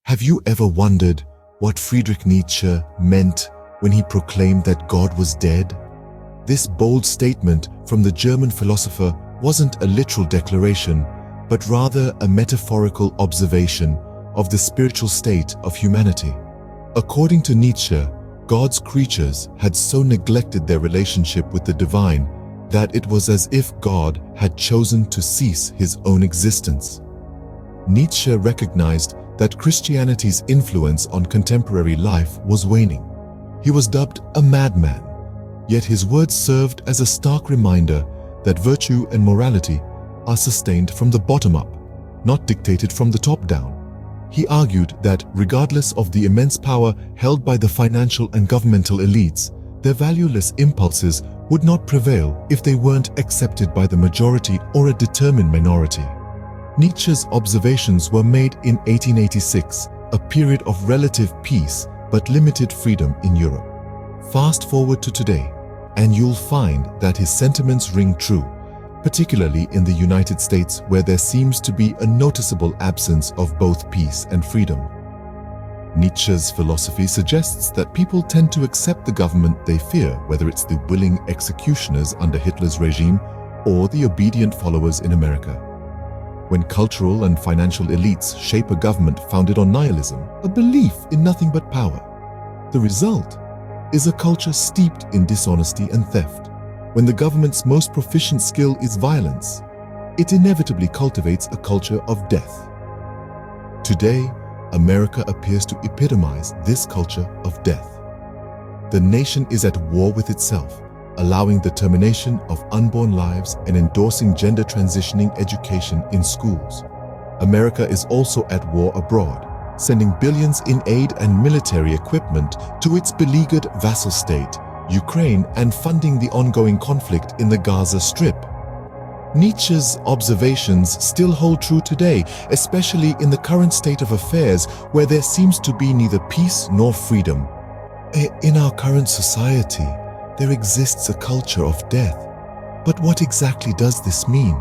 Have you ever wondered what Friedrich Nietzsche meant when he proclaimed that God was dead? This bold statement from the German philosopher wasn't a literal declaration, but rather a metaphorical observation of the spiritual state of humanity. According to Nietzsche, God's creatures had so neglected their relationship with the divine that it was as if God had chosen to cease his own existence. Nietzsche recognized that Christianity's influence on contemporary life was waning. He was dubbed a madman, yet his words served as a stark reminder that virtue and morality are sustained from the bottom up, not dictated from the top down. He argued that regardless of the immense power held by the financial and governmental elites, their valueless impulses would not prevail if they weren't accepted by the majority or a determined minority. Nietzsche's observations were made in 1886, a period of relative peace but limited freedom in Europe. Fast forward to today, and you'll find that his sentiments ring true, particularly in the United States, where there seems to be a noticeable absence of both peace and freedom. Nietzsche's philosophy suggests that people tend to accept the government they fear, whether it's the willing executioners under Hitler's regime or the obedient followers in America. When cultural and financial elites shape a government founded on nihilism, a belief in nothing but power, the result is a culture steeped in dishonesty and theft. When the government's most proficient skill is violence, it inevitably cultivates a culture of death. Today, America appears to epitomize this culture of death. The nation is at war with itself, allowing the termination of unborn lives and endorsing gender transitioning education in schools. America is also at war abroad, sending billions in aid and military equipment to its beleaguered vassal state, Ukraine, and funding the ongoing conflict in the Gaza Strip. Nietzsche's observations still hold true today, especially in the current state of affairs where there seems to be neither peace nor freedom. In our current society, there exists a culture of death. But what exactly does this mean?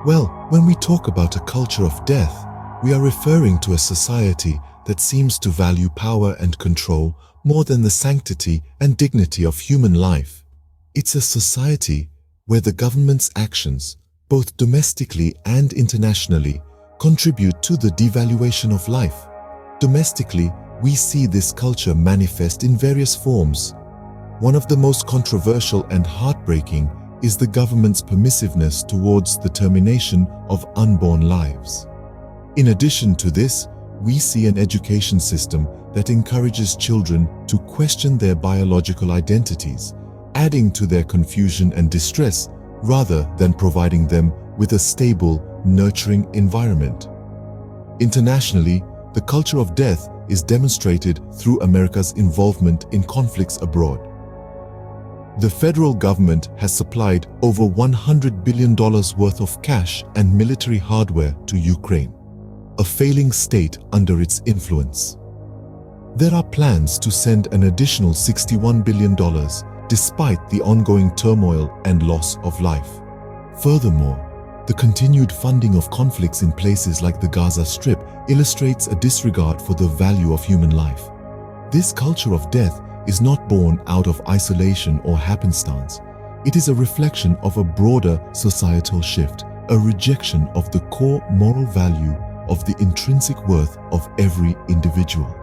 Well, when we talk about a culture of death, we are referring to a society that seems to value power and control more than the sanctity and dignity of human life. It's a society where the government's actions, both domestically and internationally, contribute to the devaluation of life. Domestically, we see this culture manifest in various forms. One of the most controversial and heartbreaking is the government's permissiveness towards the termination of unborn lives. In addition to this, we see an education system that encourages children to question their biological identities, adding to their confusion and distress rather than providing them with a stable, nurturing environment. Internationally, the culture of death is demonstrated through America's involvement in conflicts abroad. The federal government has supplied over $100 billion worth of cash and military hardware to Ukraine, a failing state under its influence. There are plans to send an additional $61 billion despite the ongoing turmoil and loss of life. Furthermore, the continued funding of conflicts in places like the Gaza Strip illustrates a disregard for the value of human life. This culture of death is not born out of isolation or happenstance. It is a reflection of a broader societal shift, a rejection of the core moral value of the intrinsic worth of every individual.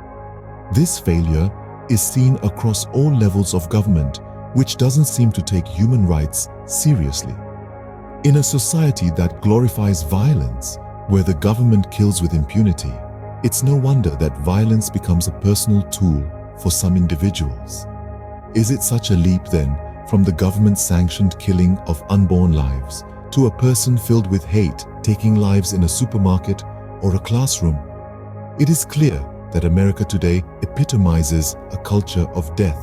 This failure is seen across all levels of government, which doesn't seem to take human rights seriously. In a society that glorifies violence, where the government kills with impunity, it's no wonder that violence becomes a personal tool for some individuals. Is it such a leap then from the government-sanctioned killing of unborn lives to a person filled with hate taking lives in a supermarket or a classroom? It is clear that America today epitomizes a culture of death.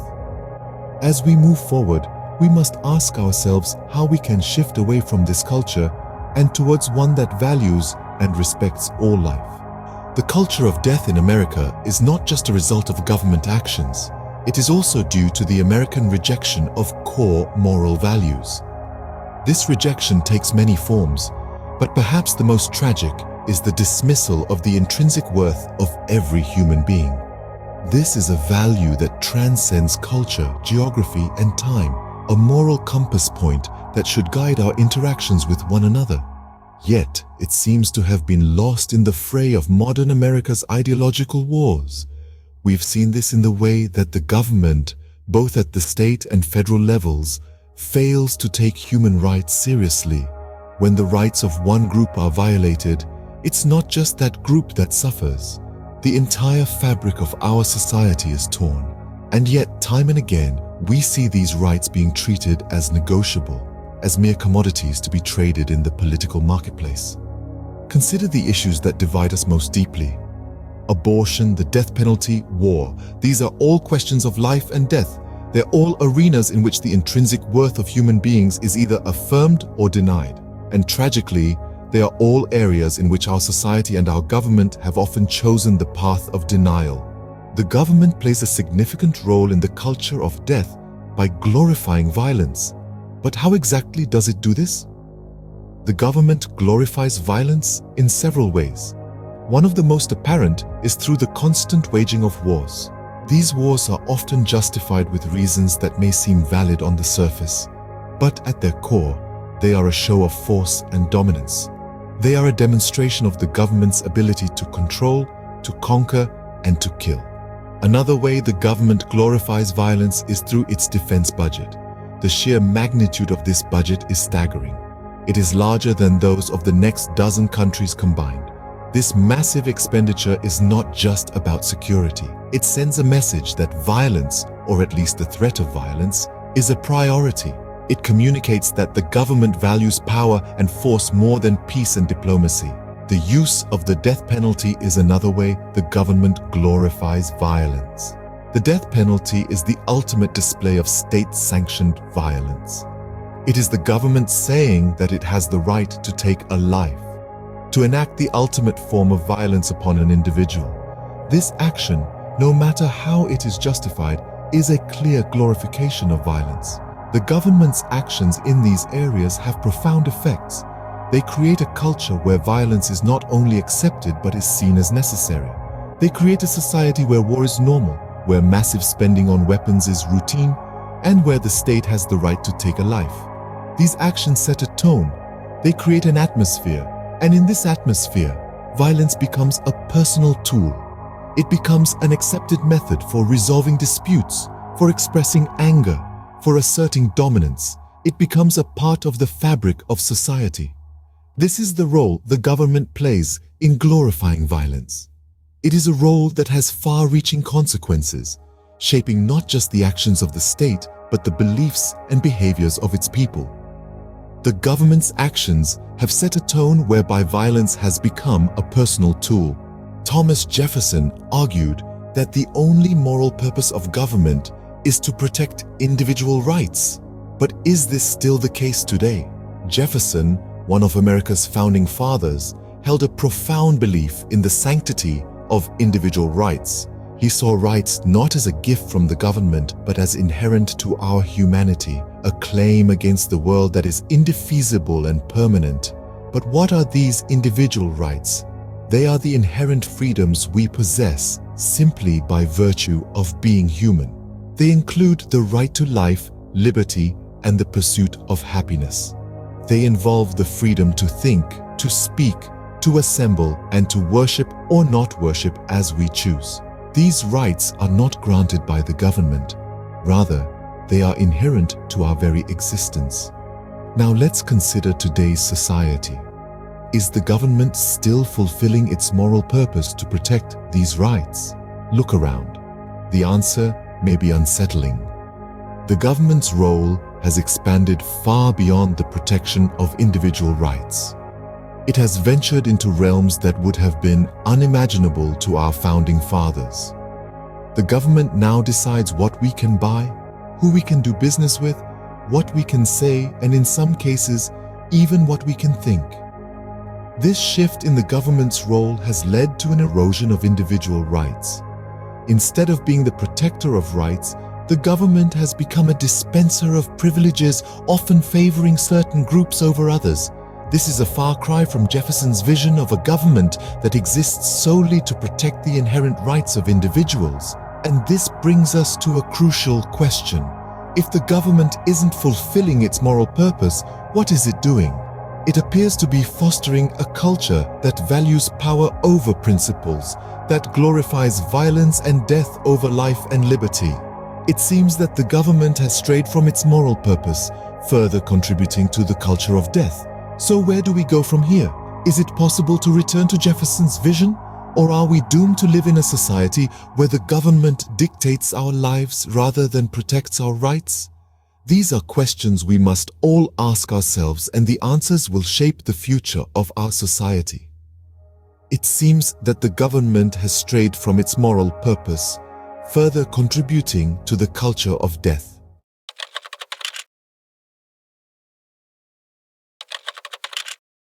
As we move forward, we must ask ourselves how we can shift away from this culture and towards one that values and respects all life. The culture of death in America is not just a result of government actions. It is also due to the American rejection of core moral values. This rejection takes many forms, but perhaps the most tragic is the dismissal of the intrinsic worth of every human being. This is a value that transcends culture, geography, and time, a moral compass point that should guide our interactions with one another. Yet, it seems to have been lost in the fray of modern America's ideological wars. We've seen this in the way that the government, both at the state and federal levels, fails to take human rights seriously. When the rights of one group are violated, it's not just that group that suffers. The entire fabric of our society is torn. And yet, time and again, we see these rights being treated as negotiable, as mere commodities to be traded in the political marketplace. Consider the issues that divide us most deeply. Abortion, the death penalty, war. These are all questions of life and death. They're all arenas in which the intrinsic worth of human beings is either affirmed or denied. And tragically, they are all areas in which our society and our government have often chosen the path of denial. The government plays a significant role in the culture of death by glorifying violence. But how exactly does it do this? The government glorifies violence in several ways. One of the most apparent is through the constant waging of wars. These wars are often justified with reasons that may seem valid on the surface, but at their core, they are a show of force and dominance. They are a demonstration of the government's ability to control, to conquer, and to kill. Another way the government glorifies violence is through its defense budget. The sheer magnitude of this budget is staggering. It is larger than those of the next dozen countries combined. This massive expenditure is not just about security. It sends a message that violence, or at least the threat of violence, is a priority. It communicates that the government values power and force more than peace and diplomacy. The use of the death penalty is another way the government glorifies violence. The death penalty is the ultimate display of state-sanctioned violence. It is the government saying that it has the right to take a life, to enact the ultimate form of violence upon an individual. This action, no matter how it is justified, is a clear glorification of violence. The government's actions in these areas have profound effects. They create a culture where violence is not only accepted but is seen as necessary. They create a society where war is normal, where massive spending on weapons is routine, and where the state has the right to take a life. These actions set a tone. They create an atmosphere, and in this atmosphere, violence becomes a personal tool. It becomes an accepted method for resolving disputes, for expressing anger, for asserting dominance. It becomes a part of the fabric of society. This is the role the government plays in glorifying violence. It is a role that has far-reaching consequences, shaping not just the actions of the state, but the beliefs and behaviors of its people. The government's actions have set a tone whereby violence has become a personal tool. Thomas Jefferson argued that the only moral purpose of government is to protect individual rights. But is this still the case today? Jefferson, one of America's founding fathers, held a profound belief in the sanctity of individual rights. He saw rights not as a gift from the government, but as inherent to our humanity, a claim against the world that is indefeasible and permanent. But what are these individual rights? They are the inherent freedoms we possess simply by virtue of being human. They include the right to life, liberty, and the pursuit of happiness. They involve the freedom to think, to speak, to assemble, and to worship or not worship as we choose. These rights are not granted by the government. Rather, they are inherent to our very existence. Now let's consider today's society. Is the government still fulfilling its moral purpose to protect these rights? Look around. The answer may be unsettling. The government's role has expanded far beyond the protection of individual rights. It has ventured into realms that would have been unimaginable to our founding fathers. The government now decides what we can buy, who we can do business with, what we can say, and in some cases, even what we can think. This shift in the government's role has led to an erosion of individual rights. Instead of being the protector of rights, the government has become a dispenser of privileges, often favoring certain groups over others. This is a far cry from Jefferson's vision of a government that exists solely to protect the inherent rights of individuals. And this brings us to a crucial question. If the government isn't fulfilling its moral purpose, what is it doing? It appears to be fostering a culture that values power over principles, that glorifies violence and death over life and liberty. It seems that the government has strayed from its moral purpose, further contributing to the culture of death. So where do we go from here? Is it possible to return to Jefferson's vision? Or are we doomed to live in a society where the government dictates our lives rather than protects our rights? These are questions we must all ask ourselves, and the answers will shape the future of our society. It seems that the government has strayed from its moral purpose, further contributing to the culture of death.